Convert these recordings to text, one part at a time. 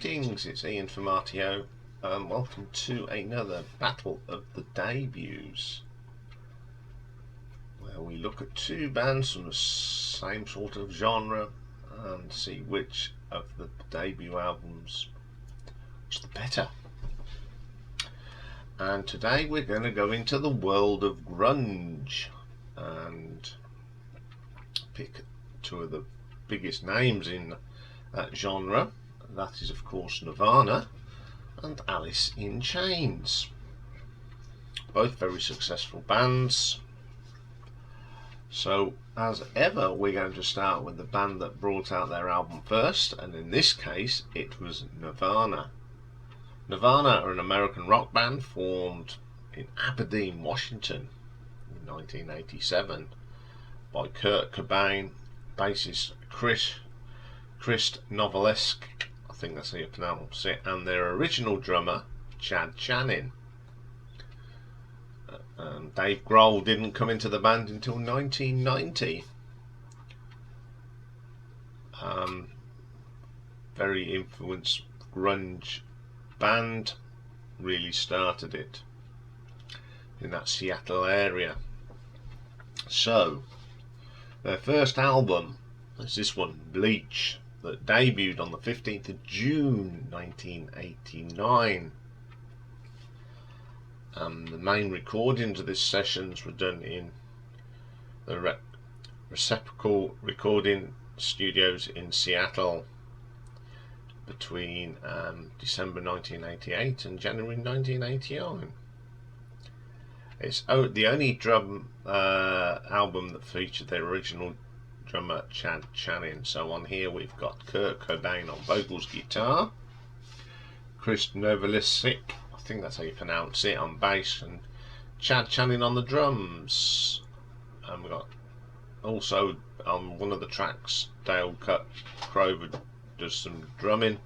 Greetings, it's Ian from RTO. Welcome to another Battle of the Debuts, where we look at two bands from the same sort of genre and see which of the debut albums was the better. And today we're going to go into the world of grunge and pick two of the biggest names in that genre. That is, of course, Nirvana and Alice in Chains. Both very successful bands. So, as ever, we're going to start with the band that brought out their album first, and in this case, it was Nirvana. Nirvana are an American rock band formed in Aberdeen, Washington in 1987 by Kurt Cobain, bassist Chris Novoselic, I think that's how you pronounce it, and their original drummer Chad Channing. Dave Grohl didn't come into the band until 1990. Very influenced grunge band, really started it in that Seattle area. So their first album is this one, Bleach, that debuted on the 15th of June 1989. The main recordings of this sessions were done in the Receptacle Recording Studios in Seattle between December 1988 and January 1989. It's the only drum album that featured their original drummer Chad Channing. So on here we've got Kurt Cobain on vocals, guitar, Chris Novoselic, I think that's how you pronounce it, on bass, and Chad Channing on the drums. And we've got also on one of the tracks Dale Crover does some drumming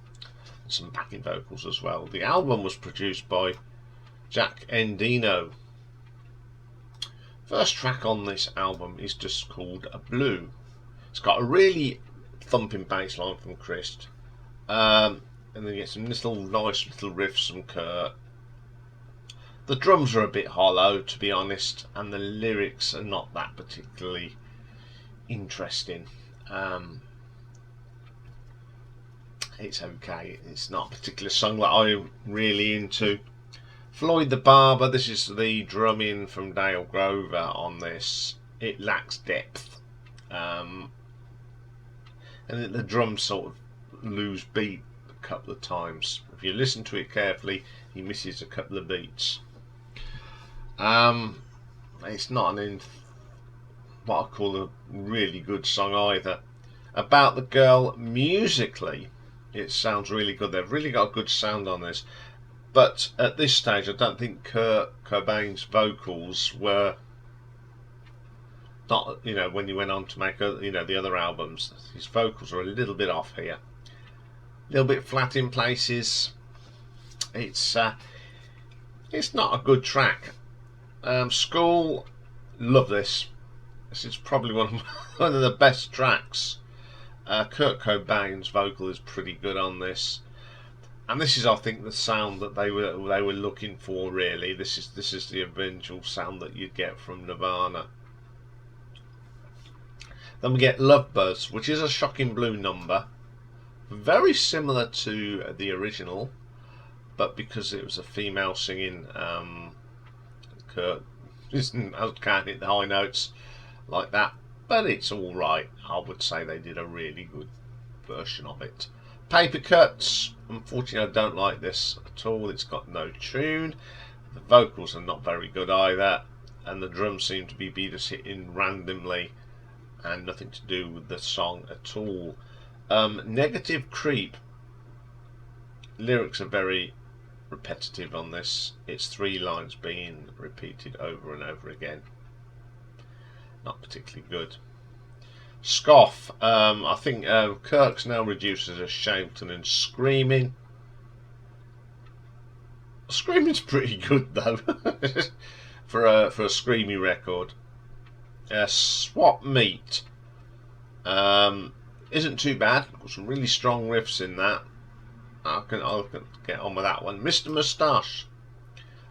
and some backing vocals as well. The album was produced by Jack Endino. First track on this album is just called A Blue. It's got a really thumping bass line from Chris, and then you get some nice little riffs from Kurt. The drums are a bit hollow, to be honest, and the lyrics are not that particularly interesting. It's okay, it's not a particular song that I'm really into. Floyd the Barber, this is the drumming from Dale Grover on this. It lacks depth. And the drums sort of lose beat a couple of times. If you listen to it carefully, he misses a couple of beats. It's not what I call a really good song either. About the Girl, musically, it sounds really good. They've really got a good sound on this. But at this stage, I don't think Kurt Cobain's vocals were not, when he went on to make, the other albums, his vocals are a little bit off here. A little bit flat in places. It's not a good track. School, love this. This is probably one of the best tracks. Kurt Cobain's vocal is pretty good on this. And this is, I think, the sound that they were looking for. Really, this is the eventual sound that you'd get from Nirvana. Then we get Love Buzz, which is a Shocking Blue number, very similar to the original, but because it was a female singing, Kurt can't hit the high notes like that. But it's all right. I would say they did a really good version of it. Paper Cuts, unfortunately I don't like this at all. It's got no tune, the vocals are not very good either, and the drums seem to be just hitting randomly and nothing to do with the song at all. Negative Creep, lyrics are very repetitive on this. It's 3 lines being repeated over and over again. Not particularly good. Scoff, I think Kirk's now reduced as a shouting and screaming. Screaming's pretty good though for a screamy record. Swap Meat isn't too bad. Got some really strong riffs in that. I'll get on with that one. Mr. Moustache.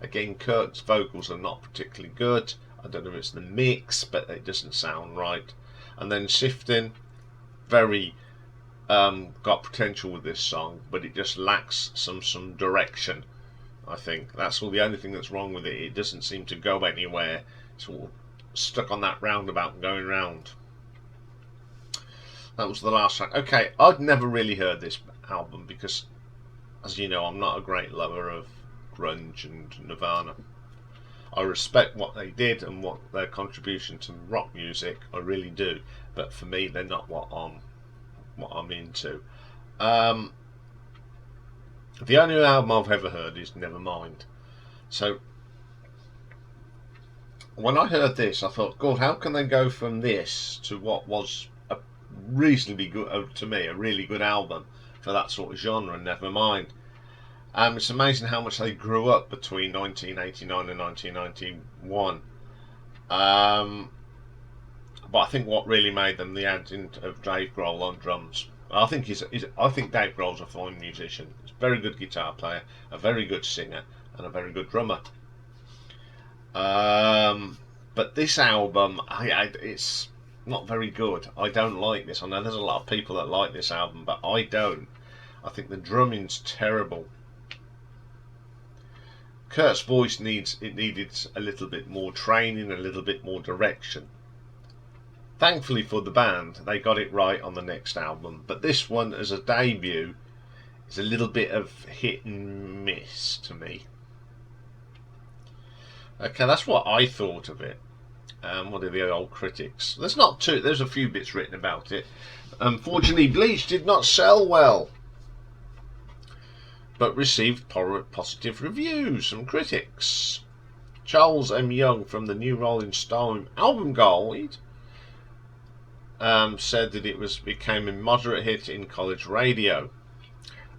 Again, Kirk's vocals are not particularly good. I don't know if it's the mix, but it doesn't sound right. And then Sifting, very got potential with this song, but it just lacks some direction. I think that's the only thing that's wrong with it. It doesn't seem to go anywhere. It's all stuck on that roundabout and going round. That was the last track. Okay, I'd never really heard this album because, as you know, I'm not a great lover of grunge and Nirvana. I respect what they did and what their contribution to rock music. I really do, but for me, they're not what I'm into. The only album I've ever heard is Nevermind. So when I heard this, I thought, God, how can they go from this to what was a reasonably good, to me, a really good album for that sort of genre? Nevermind. It's amazing how much they grew up between 1989 and 1991. But I think what really made them the advent of Dave Grohl on drums. I think I think Dave Grohl's a fine musician. He's a very good guitar player, a very good singer, and a very good drummer. But this album, it's not very good. I don't like this. I know there's a lot of people that like this album, but I don't. I think the drumming's terrible. Kurt's voice needed a little bit more training, a little bit more direction. Thankfully for the band, they got it right on the next album, but this one as a debut is a little bit of hit and miss to me. Okay, that's what I thought of it. What are the old critics? There's a few bits written about it. Unfortunately, Bleach did not sell well, but received positive reviews from critics. Charles M. Young from the New Rolling Stone album guide said that it became a moderate hit in college radio.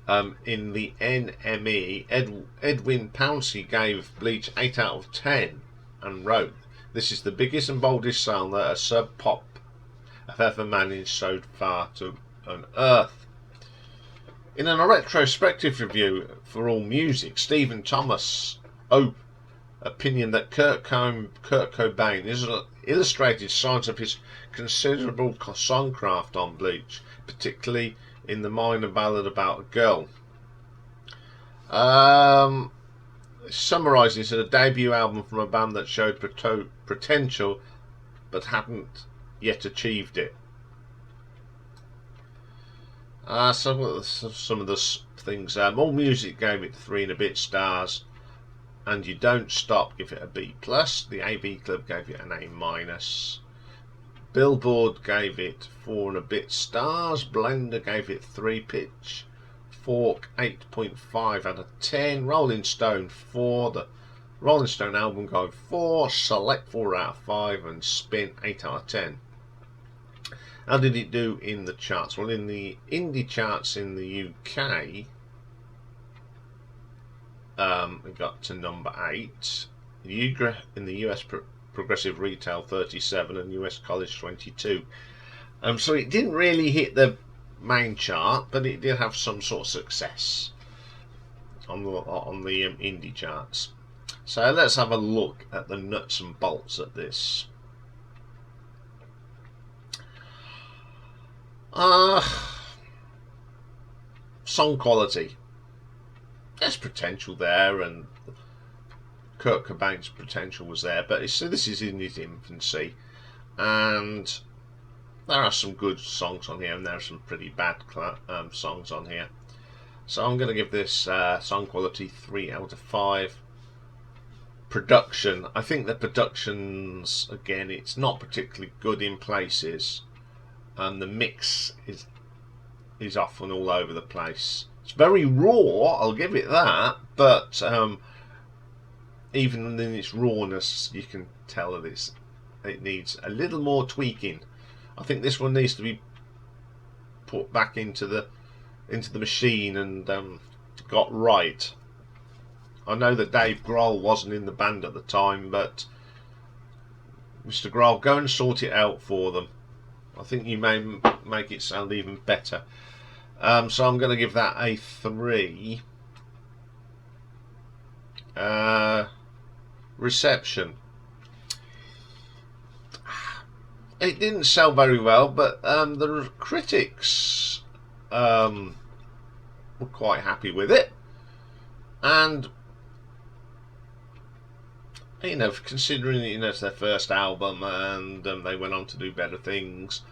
In the NME, Edwin Pouncey gave Bleach 8 out of 10 and wrote, "This is the biggest and boldest sound that a sub-pop have ever managed so far to unearth." In a retrospective review for AllMusic, Stephen Thomas' opinion that Kurt Cobain illustrated signs of his considerable songcraft on Bleach, particularly in the minor ballad About a Girl. Summarising, it's a debut album from a band that showed potential but hadn't yet achieved it. Some of the things. AllMusic gave it 3 and a bit stars, and You Don't Stop give it a B+. The AV Club gave it an A-. Billboard gave it 4 and a bit stars. Blender gave it 3 pitch. Fork 8.5 out of 10. Rolling Stone 4. The Rolling Stone album guide 4. Select 4 out of 5, and Spin 8 out of 10. How did it do in the charts? Well, in the indie charts in the UK, it got to number 8. In the US Progressive Retail 37 and US College 22. So it didn't really hit the main chart, but it did have some sort of success on the indie charts. So let's have a look at the nuts and bolts at this. Song quality. There's potential there, and Kurt Cobain's potential was there, but this is in its infancy, and there are some good songs on here, and there are some pretty bad songs on here. So I'm going to give this song quality 3 out of 5. Production. I think the production's, again, it's not particularly good in places, and the mix is often all over the place. It's very raw, I'll give it that, but even in its rawness, you can tell that it needs a little more tweaking. I think this one needs to be put back into the machine and got right. I know that Dave Grohl wasn't in the band at the time, but Mr. Grohl, go and sort it out for them. I think you may make it sound even better. So I'm going to give that a 3. Reception. It didn't sell very well, but the critics were quite happy with it. And, you know, considering it's their first album and they went on to do better things,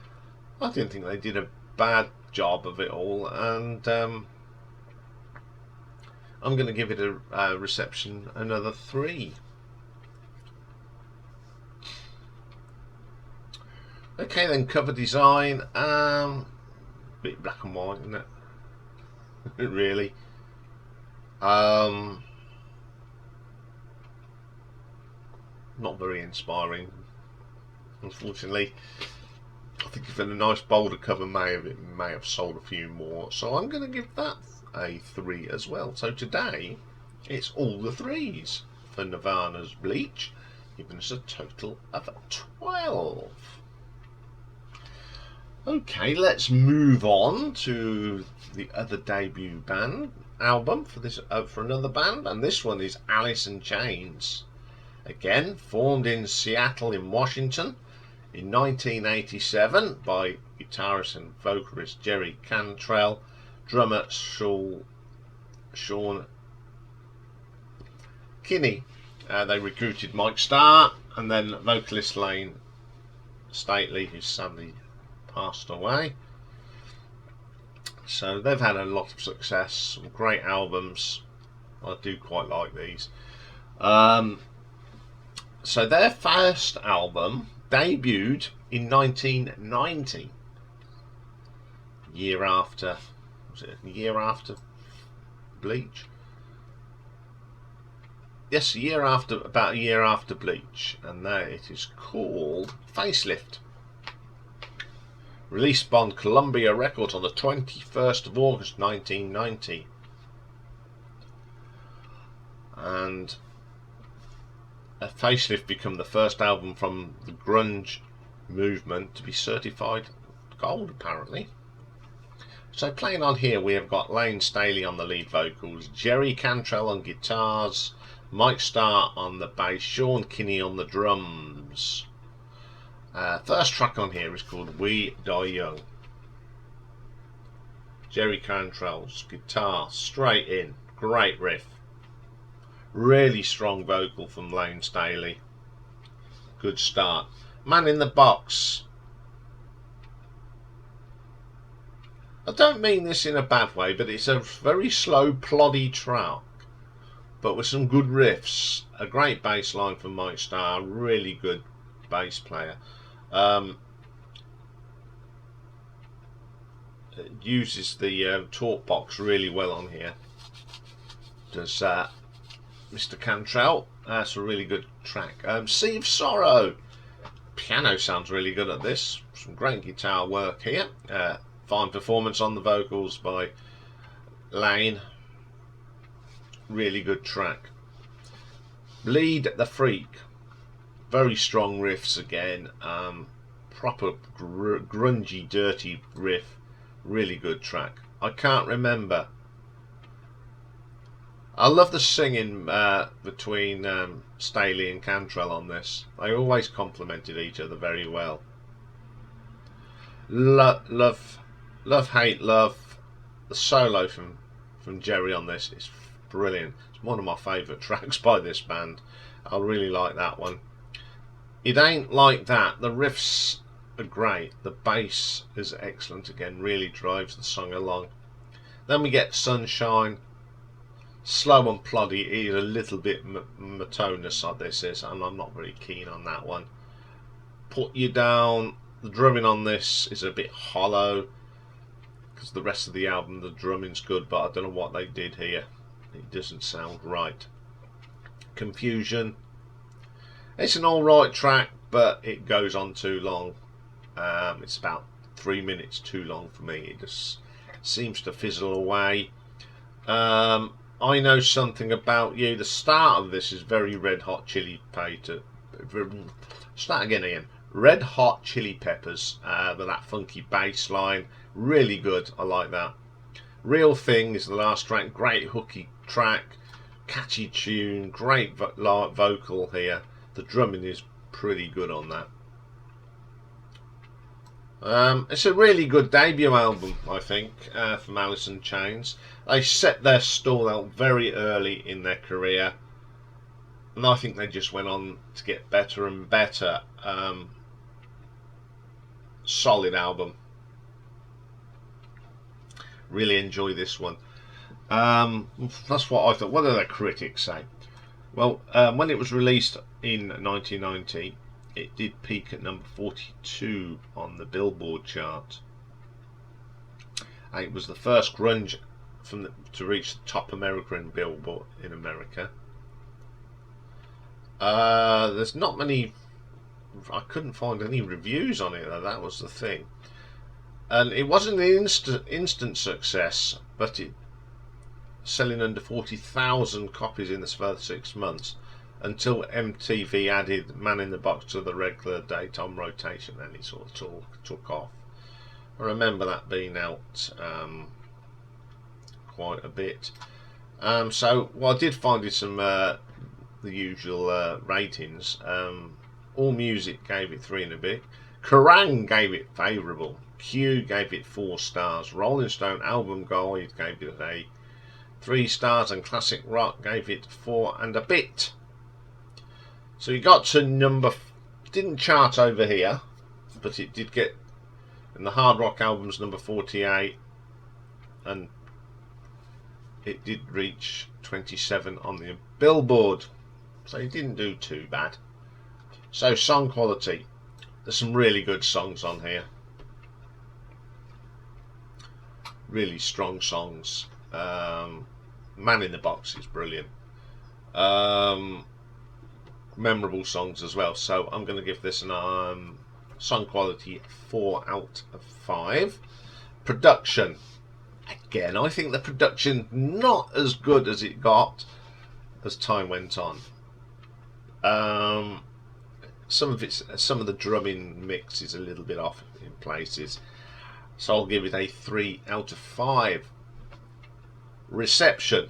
I didn't think they did a bad job of it all. And I'm going to give it a reception another 3. Okay, then cover design. Bit black and white, isn't it? Really. Not very inspiring, unfortunately. I think if it had a nice bolder cover, it may have sold a few more. So I'm going to give that a 3 as well. So today, it's all the 3s for Nirvana's Bleach, giving us a total of 12. Okay, let's move on to the other debut album for another band, and this one is Alice in Chains. Again, formed in Seattle in Washington in 1987 by guitarist and vocalist Jerry Cantrell, drummer Sean Kinney. They recruited Mike Starr and then vocalist Lane Staley, who sadly passed away. So they've had a lot of success, some great albums. I do quite like these. So their first album debuted in 1990, year after Bleach? Yes, about a year after Bleach, and there it is called Facelift. Released on Columbia Records on the 21st of August 1990. And a Facelift became the first album from the grunge movement to be certified gold, apparently. So playing on here, we have got Lane Staley on the lead vocals, Jerry Cantrell on guitars, Mike Starr on the bass, Sean Kinney on the drums. First track on here is called We Die Young. Jerry Cantrell's guitar, straight in, great riff. Really strong vocal from Lane Staley. Good start. Man in the Box. I don't mean this in a bad way, but it's a very slow, ploddy track, but with some good riffs. A great bass line from Mike Starr, really good bass player. It uses the talk box really well on here. Does Mr. Cantrell. That's a really good track. Sea of Sorrow. Piano sounds really good at this. Some great guitar work here. Fine performance on the vocals by Lane. Really good track. Bleed the Freak. Very strong riffs again. Proper grungy, dirty riff. Really good track. I can't remember. I love the singing between Staley and Cantrell on this. They always complemented each other very well. Love, Hate, Love. The solo from Jerry on this is brilliant. It's one of my favourite tracks by this band. I really like that one. It Ain't Like That. The riffs are great. The bass is excellent again. Really drives the song along. Then we get Sunshine. Slow and ploddy. It is a little bit monotonous like this is, and I'm not very keen on that one. Put You Down. The drumming on this is a bit hollow, because the rest of the album the drumming's good, but I don't know what they did here. It doesn't sound right. Confusion. It's an alright track, but it goes on too long. It's about 3 minutes too long for me. It just seems to fizzle away. I Know Something About You. The start of this is very Red Hot Chili Peppers. Start again, Ian. Red Hot Chili Peppers with that funky bass line. Really good. I like that. Real Thing is the last track. Great hooky track, catchy tune, great vocal here. The drumming is pretty good on that. It's a really good debut album, I think, from Alice in Chains. They set their stall out very early in their career, and I think they just went on to get better and better. Solid album. Really enjoy this one. That's what I thought. What do the critics say? Well, when it was released in 1990, it did peak at number 42 on the Billboard chart. And it was the first grunge to reach the top America in Billboard in America. There's not many. I couldn't find any reviews on it, though. That was the thing. And it wasn't an instant success, but it selling under 40,000 copies in the first 6 months, until MTV added Man in the Box to the regular daytime rotation. Then it sort of took off. I remember that being out quite a bit. So I did find it some the usual ratings. All Music gave it 3 and a bit. Kerrang gave it favourable. Q gave it 4 stars. Rolling Stone Album Guide gave it 3 stars, and Classic Rock gave it 4 and a bit. So you got to didn't chart over here, but it did get in the hard rock albums number 48, and it did reach 27 on the Billboard. So it didn't do too bad. So song quality, there's some really good songs on here. Really strong songs. Man in the Box is brilliant. Memorable songs as well. So I'm going to give this an song quality 4 out of 5. Production, again, I think the production not as good as it got as time went on. Some of the drumming mix is a little bit off in places, so I'll give it a 3 out of 5. Reception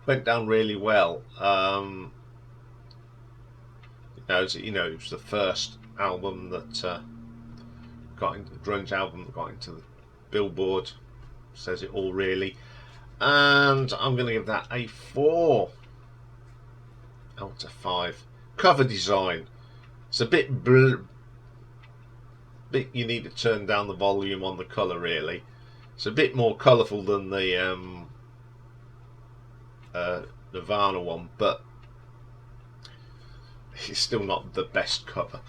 went down really well. It was the first album that got into the grunge album that got into the Billboard. Says it all, really. And I'm going to give that a 4 out of 5. Cover design, it's a bit you need to turn down the volume on the colour, really. It's a bit more colourful than the Nirvana one, but it's still not the best cover.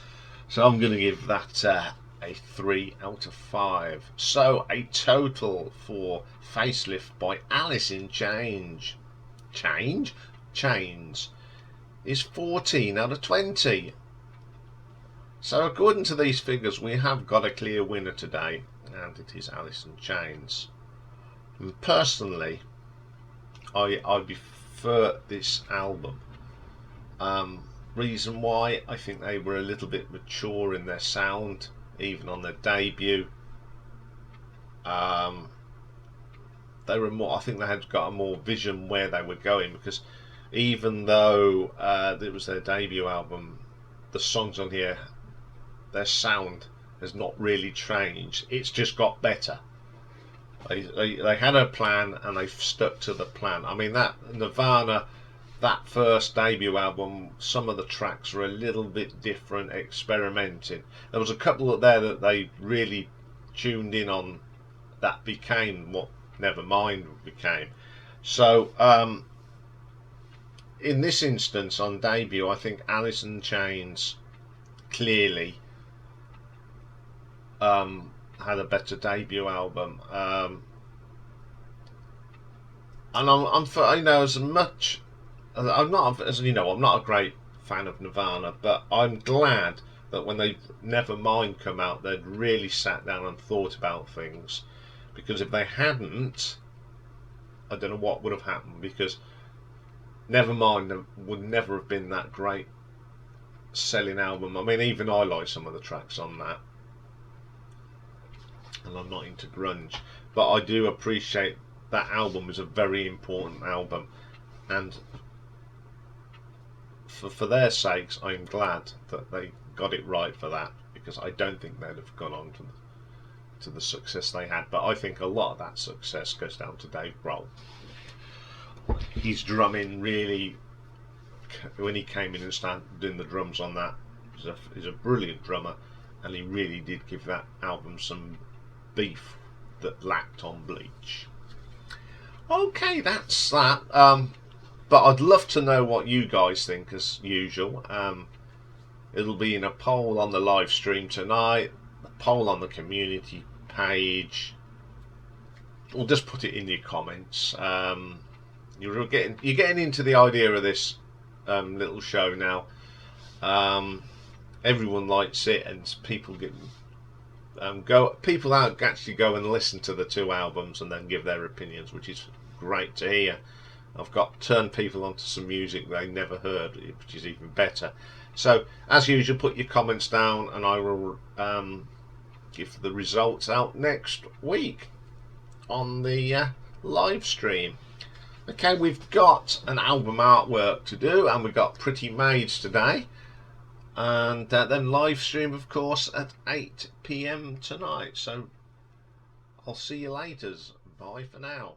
So I'm going to give that a 3 out of 5. So a total for Facelift by Alice in Chains is 14 out of 20. So according to these figures, we have got a clear winner today, and it is Alice in Chains. And personally, I prefer this album. Reason why, I think they were a little bit mature in their sound, even on their debut. They were more. I think they had got a more vision where they were going, because even though it was their debut album, the songs on here, their sound has not really changed. It's just got better. They had a plan and they've stuck to the plan. I mean, that Nirvana, that first debut album, some of the tracks were a little bit different, experimenting. There was a couple there that they really tuned in on that became what Nevermind became. So in this instance, on debut, I think Alice in Chains clearly had a better debut album. And I'm not a great fan of Nirvana, but I'm glad that when they Nevermind come out, they'd really sat down and thought about things, because if they hadn't, I don't know what would have happened, because Nevermind would never have been that great selling album. I mean, even I like some of the tracks on that. and I'm not into grunge, but I do appreciate that album is a very important album, and for their sakes, I'm glad that they got it right for that, because I don't think they'd have gone on to the success they had. But I think a lot of that success goes down to Dave Grohl. His drumming really, when he came in and started doing the drums on that, he's a brilliant drummer, and he really did give that album some beef that lacked on Bleach. Okay, that's that. But I'd love to know what you guys think, as usual. It'll be in a poll on the live stream tonight, a poll on the community page, or just put it in your comments. You're getting into the idea of this little show now. Everyone likes it, and people people actually go and listen to the two albums and then give their opinions, which is great to hear. I've turned people onto some music they never heard, which is even better. So, as usual, put your comments down, and I will give the results out next week on the live stream. Okay, we've got an album artwork to do, and we've got Pretty Maids today, and then live stream, of course, at 8 PM tonight. So, I'll see you later. Bye for now.